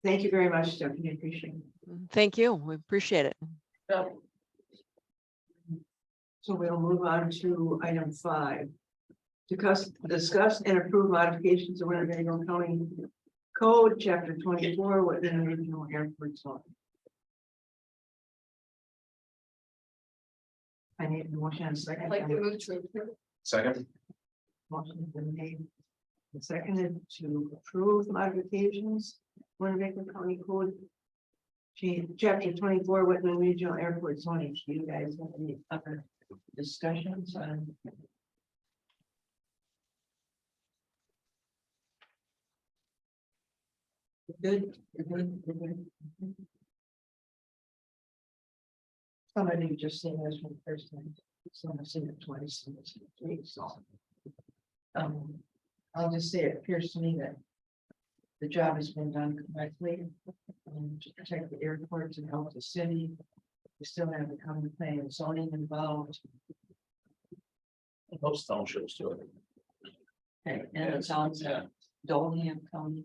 Thank you very much, Stephanie. Appreciate it. Thank you. We appreciate it. So we'll move on to item 5. Discuss and approve modifications of Winnebago County Code, Chapter 24, within the regional airport zone. I need a motion and a second. I'd like to move to approve. Second, Motion's been made and seconded to approve modifications, Winnebago County Code. Chapter 24, Whitman Regional Airport zoning. Do you guys have any other discussions on? Good. Somebody just seen this one first time. Someone seen it twice. So. I'll just say it appears to me that the job has been done correctly to protect the airport and help the city. We still have the county plan and zoning involved. most townships do it. Okay, and it sounds Dolham County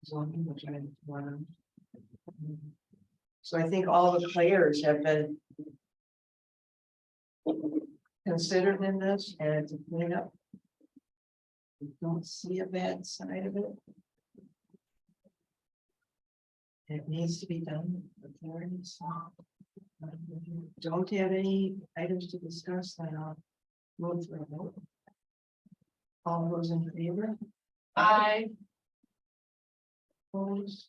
zoning, which I learned. So I think all the players have been considered in this, and it's a cleanup. We don't see a bad side of it. It needs to be done. Authorities don't have any items to discuss, then I'll move for a vote. All those in favor? I, Opposed?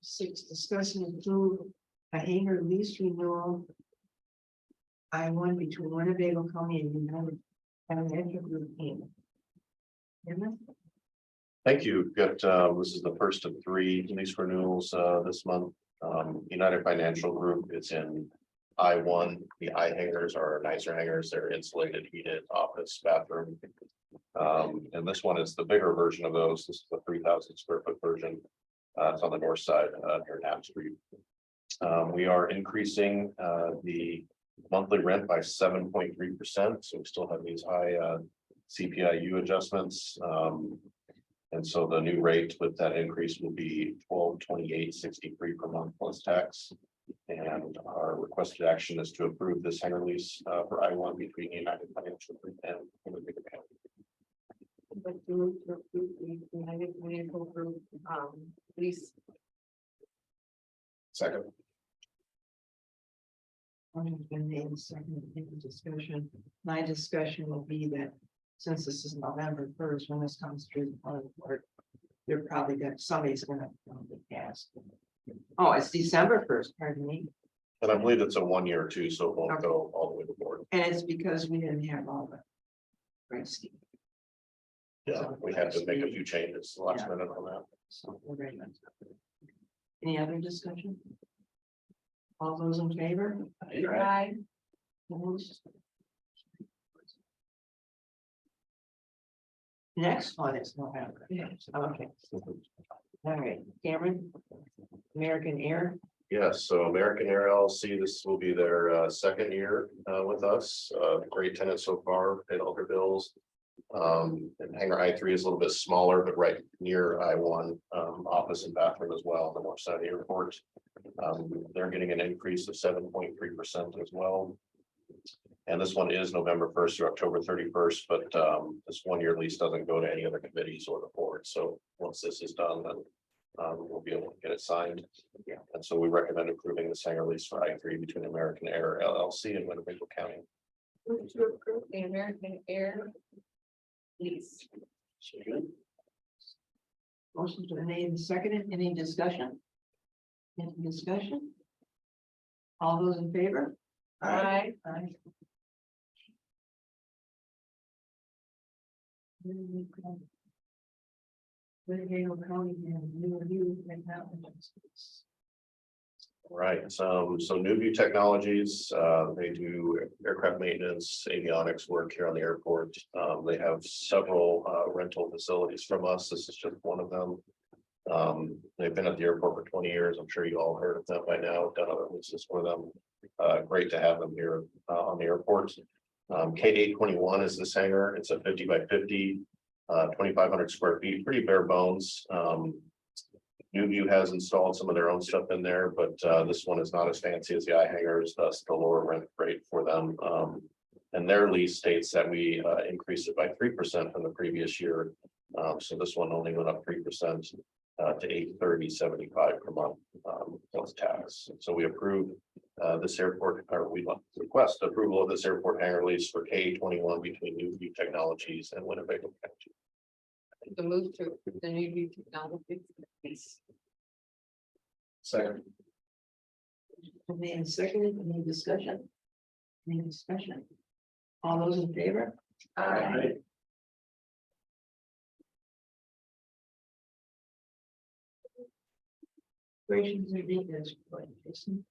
Six, discuss and approve a hangar lease renewal. I-1 between Winnebago County and United Financial Group Inc. Emma? Thank you. Got, this is the first of 3 lease renewals, this month. United Financial Group is in I-1. The I hangars are nicer hangars. They're insulated, heated, office, bathroom. And this one is the bigger version of those. This is the 3,000 square foot version. It's on the north side, near Knapp Street. We are increasing, the monthly rent by 7.3%. So we still have these high, CPIU adjustments. And so the new rate with that increase will be $1228.63 per month plus tax. And our requested action is to approve this hangar lease for I-1 between United Financial Group and Winnebago County. I'd like to move to approve the United Financial Group, lease. Second, Motion's been made and seconded. Any discussion? My discussion will be that since this is November 1st, when this comes through the planning board, they're probably got, somebody's gonna ask. Oh, it's December 1st, pardon me. And I believe it's a 1 year or 2, so it won't go all the way to board. And it's because we didn't have all the. Right, Steve. Yeah, we had to make a few changes last minute on that. So we're ready. Any other discussion? All those in favor? I, Opposed? Next one is November. Okay. All right, Cameron. American Air. Yes, so American Air LLC, this will be their second year with us. Great tenant so far, paid all their bills. And hangar I-3 is a little bit smaller, but right near I-1, office and bathroom as well on the north side of the airport. They're getting an increase of 7.3% as well. And this one is November 1st through October 31st, but this 1 year lease doesn't go to any other committees or the board. So once this is done, then we'll be able to get it signed. And so we recommend approving this hangar lease for I-3 between American Air LLC and Winnebago County. Move to approve the American Air lease. Motion's been made and seconded. Any discussion? Any discussion? All those in favor? Aye. Aye. Winnebago County and new review technologies. Right, so New View Technologies, they do aircraft maintenance, avionics work here on the airport. They have several rental facilities from us. This is just one of them. They've been at the airport for 20 years. I'm sure you all heard of them by now, done other leases for them. Great to have them here on the airport. K821 is this hangar. It's a 50 by 50, 2,500 square feet, pretty bare bones. New View has installed some of their own stuff in there, but this one is not as fancy as the I hangars, thus the lower rent rate for them. And their lease states that we increased it by 3% from the previous year. So this one only went up 3% to $830.75 per month plus tax. So we approve this airport, or we request approval of this airport hangar lease for K21 between New View Technologies and Winnebago County. The move to the New View Technology lease. Second. Made and seconded. Any discussion? Any discussion? All those in favor? Aye. Operations and maintenance report, Jason.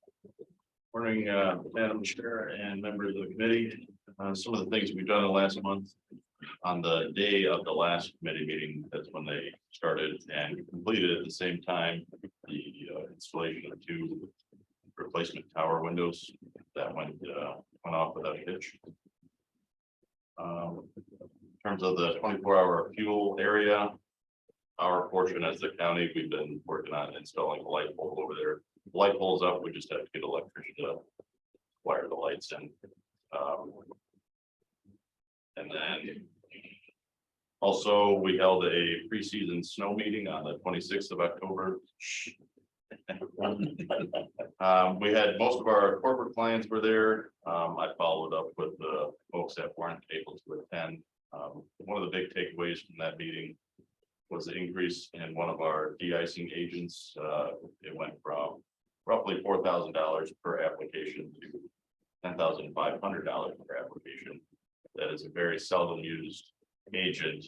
Morning, Madam Chair and members of the committee. Some of the things we've done in the last month. On the day of the last committee meeting, that's when they started and completed at the same time the installation of 2 replacement tower windows that went off without a hitch. In terms of the 24-hour fuel area, our portion as the county, we've been working on installing a light pole over there. The light pole's up, we just have to get an electrician to wire the lights in. And then also we held a pre-season snow meeting on the 26th of October. We had most of our corporate clients were there. I followed up with the folks that weren't able to attend. One of the big takeaways from that meeting was the increase in one of our de-icing agents. It went from roughly $4,000 per application to $10,500 per application. That is a very seldom used agent,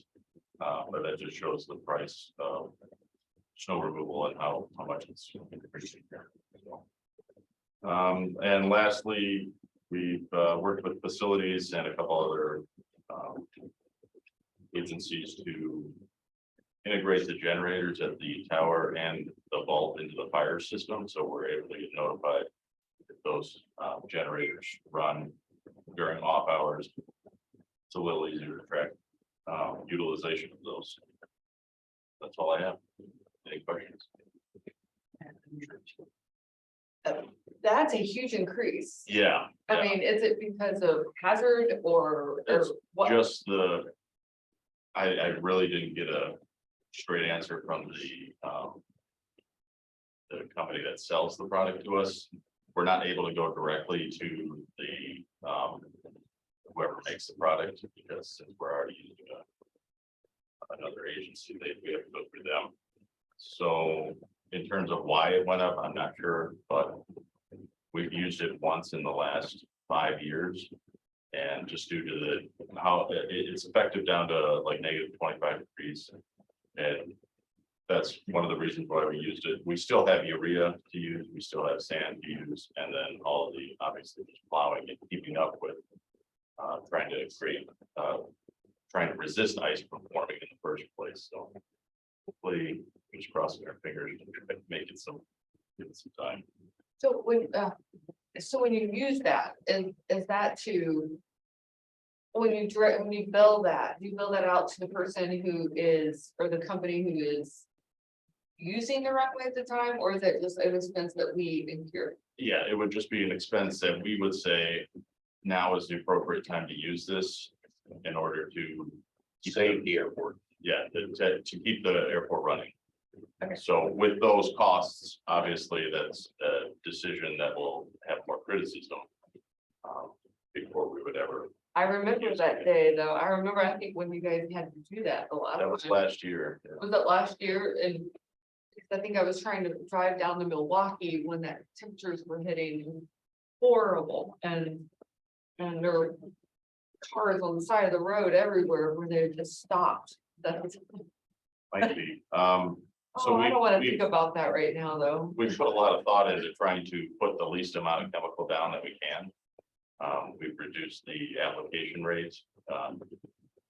but that just shows the price of snow removal and how much it's increasing here. And lastly, we've worked with facilities and a couple other agencies to integrate the generators at the tower and the vault into the fire system, so we're able to get notified if those generators run during off hours. It's a little easier to track utilization of those. That's all I have. Any questions? That's a huge increase. Yeah. I mean, is it because of hazard or It's what? just I really didn't get a straight answer from the company that sells the product to us. We're not able to go directly to the whoever makes the product, because since we're already using another agency, we have to go through them. So in terms of why it went up, I'm not sure, but we've used it once in the last 5 years. And just due to how it's effective down to like -25 degrees. And that's one of the reasons why we used it. We still have urea to use, we still have sand to use, and then all of the, obviously, just plowing and keeping up with trying to create, trying to resist ice from forming in the first place. So hopefully, we're just crossing our fingers and make it give it some time. So when you use that, is that to? When you bill that, do you bill that out to the person who is, or the company who is using the runway at the time, or is it just an expense that we incur? Yeah, it would just be an expense that we would say, now is the appropriate time to use this in order to save the airport. Yeah, to keep the airport running. Okay. So with those costs, obviously, that's a decision that will have more criticism. Before we would ever, I remember that day though. I remember, I think when you guys had to do that a lot. that of was times. last year. Was it last year? And I think I was trying to drive down to Milwaukee when that temperatures were hitting horrible and there were cars on the side of the road everywhere where they just stopped. That's, Might be, so oh, I don't want to we think about that right now, though. we put a lot of thought into trying to put the least amount of chemical down that we can. We've reduced the application rates,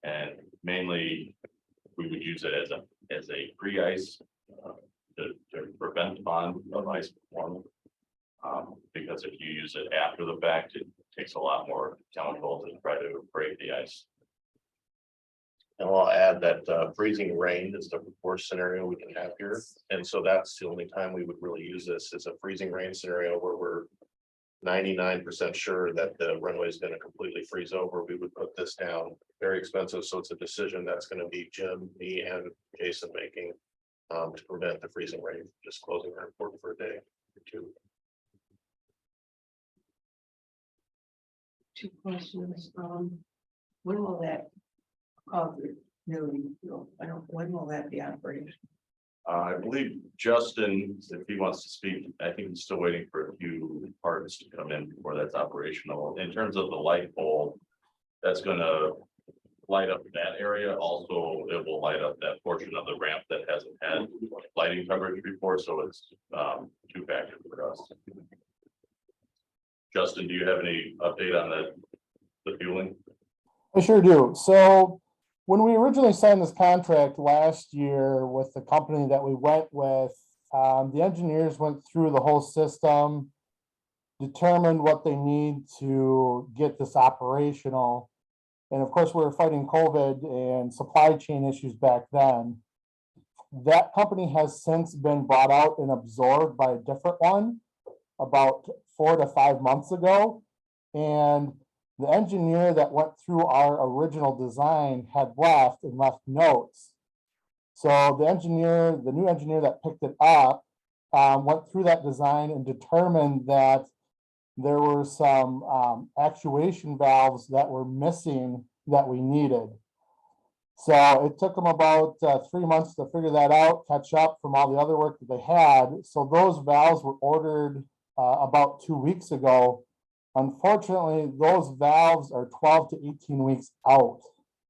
and mainly we would use it as a pre-ice to prevent bond of ice forming. Because if you use it after the fact, it takes a lot more chemical to try to break the ice. And I'll add that freezing rain is the worst scenario we can have here. And so that's the only time we would really use this is a freezing rain scenario where we're 99% sure that the runway is going to completely freeze over. We would put this down. Very expensive. So it's a decision that's going to be Jim, me and Jason making to prevent the freezing rain, just closing our airport for a day or two. Two questions, when will that cover nearly, when will that be operational? I believe Justin, if he wants to speak, I think he's still waiting for a few parts to come in before that's operational. In terms of the light bulb, that's gonna light up that area. Also, it will light up that portion of the ramp that hasn't had lighting coverage before, so it's two factors for us. Justin, do you have any update on the fueling? I sure do. So when we originally signed this contract last year with the company that we went with, the engineers went through the whole system, determined what they need to get this operational. And of course, we were fighting COVID and supply chain issues back then. That company has since been bought out and absorbed by a different one about 4 to 5 months ago. And the engineer that went through our original design had left and left notes. So the new engineer that picked it up, went through that design and determined that there were some actuation valves that were missing that we needed. So it took them about 3 months to figure that out, catch up from all the other work that they had. So those valves were ordered about 2 weeks ago. Unfortunately, those valves are 12 to 18 weeks out.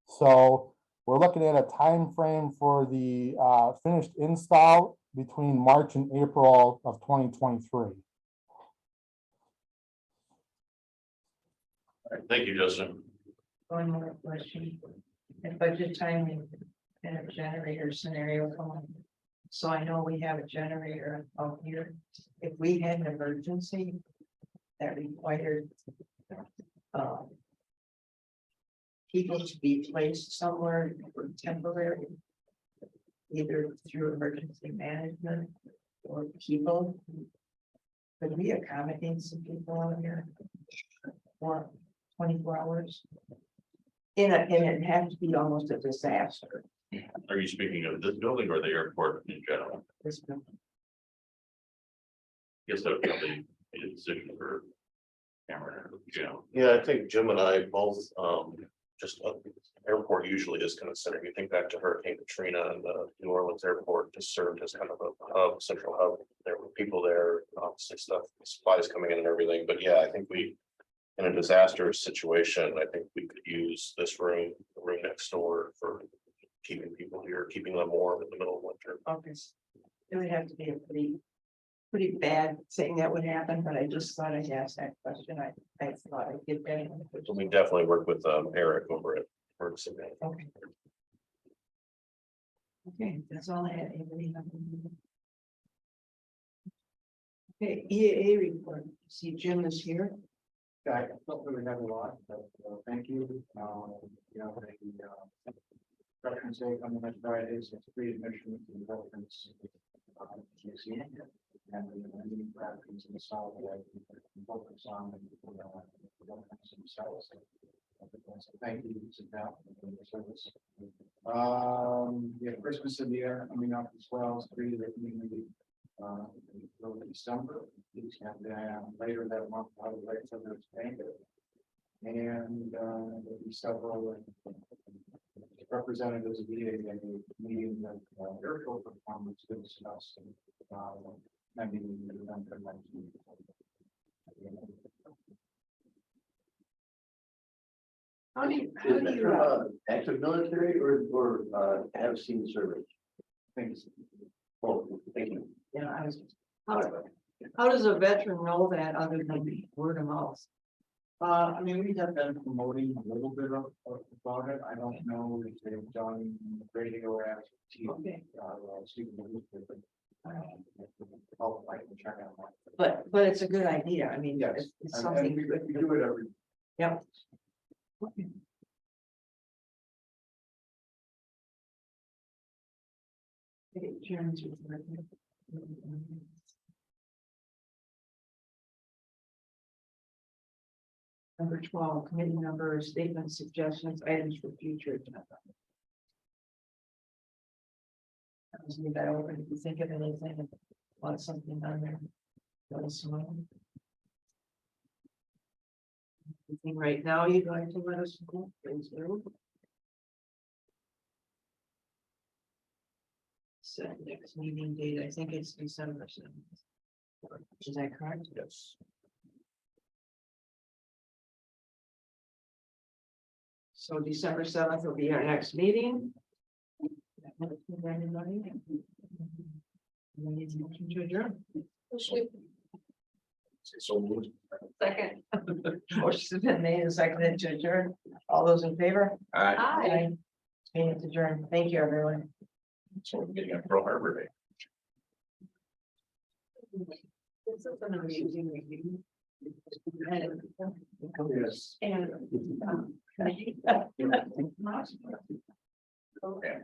So we're looking at a time frame for the finished install between March and April of 2023. All right, thank you, Justin. One more question. At budget time, we had a generator scenario going. So I know we have a generator out here. If we had an emergency that required people to be placed somewhere for temporary, either through emergency management or people, could we accommodate some people out here for 24 hours? And it had to be almost a disaster. Are you speaking of this building or the airport in general? This building. Guess that would be a decision for Cameron, you know. Yeah, I think Jim and I both, just airport usually is kind of center. You think back to Hurricane Katrina and the New Orleans airport just served as kind of a hub, central hub. There were people there, obviously stuff, supplies coming in and everything. But yeah, I think in a disaster situation, I think we could use this room, the room next door for keeping people here, keeping them warm in the middle of winter. Okay. It would have to be a pretty bad thing that would happen, but I just thought I'd ask that question. I thought I'd get that. So we definitely work with Eric over at Emergency Management. Okay, that's all I had. Anybody have anything? Okay, EAA report. See, Jim is here. I don't really have a lot, but thank you. You know, the Veterans Day coming on Fridays, it's free admission to the Veterans Museum. And the many veterans in the South that we focus on and themselves. So thank you, sit down for your service. Yeah, Christmas in the air coming up as well, it's pretty the community. Early December, and then later that month, I would like to expand it. And there'll be several representatives of the meeting that airfield performance to discuss. Maybe the event that might be. How do you, Active military or have seen service? Things. Oh, thank you. yeah, how does a veteran know that other than word of mouth? I mean, we have been promoting a little bit about it. I don't know if they've done radio as TV. Okay. Speaking of newspaper. Oh, I can check out But it's a good idea. I mean, that. it's Yes, and something. we do it every. Yep. Number 12, committee members, statements, suggestions, items for future agenda. Just leave that open if you think of anything, want something on there. Let us know. Anything right now you'd like to let us know, please do. Set next meeting date, I think it's December 7th. Is that correct? Yes. So December 7th will be our next meeting. Anybody? We need a motion to adjourn. So moved. Second. Motion's been made and seconded to adjourn. All those in favor? Aye. Aye. Meeting is adjourned. Thank you, everyone. So we're getting a Pearl Harbor Day. This is an amazing meeting. Yes. And. Okay.